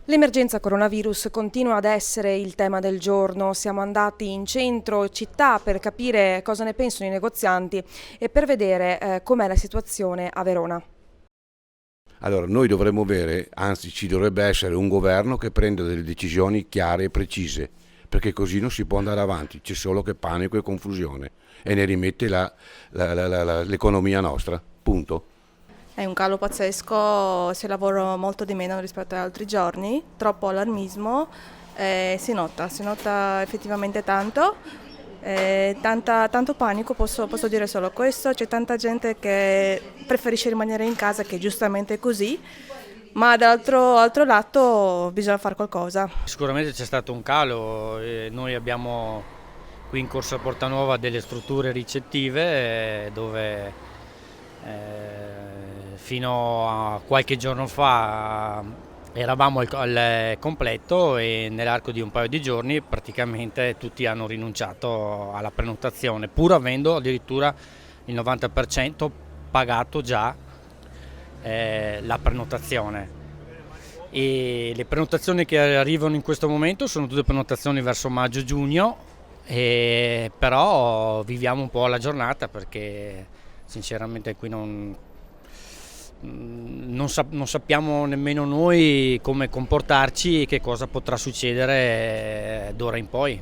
L'emergenza coronavirus continua ad essere il tema del giorno. Siamo andati in centro città per capire cosa ne pensano i negozianti e per vedere com'è la situazione a Verona. Allora, noi dovremmo avere, anzi ci dovrebbe essere un governo che prenda delle decisioni chiare e precise, perché così non si può andare avanti, c'è solo che panico e confusione e ne rimette l'economia nostra, punto. È un calo pazzesco, si lavora molto di meno rispetto ad altri giorni, troppo allarmismo, si nota effettivamente tanto, tanto panico, posso dire solo questo, c'è tanta gente che preferisce rimanere in casa, che giustamente è così, ma dall'altro lato bisogna fare qualcosa. Sicuramente c'è stato un calo, noi abbiamo qui in Corso Portanuova delle strutture ricettive dove fino a qualche giorno fa eravamo al completo e nell'arco di un paio di giorni praticamente tutti hanno rinunciato alla prenotazione, pur avendo addirittura il 90% pagato già la prenotazione. E le prenotazioni che arrivano in questo momento sono tutte prenotazioni verso maggio-giugno, però viviamo un po' la giornata perché sinceramente qui non sappiamo nemmeno noi come comportarci e che cosa potrà succedere d'ora in poi.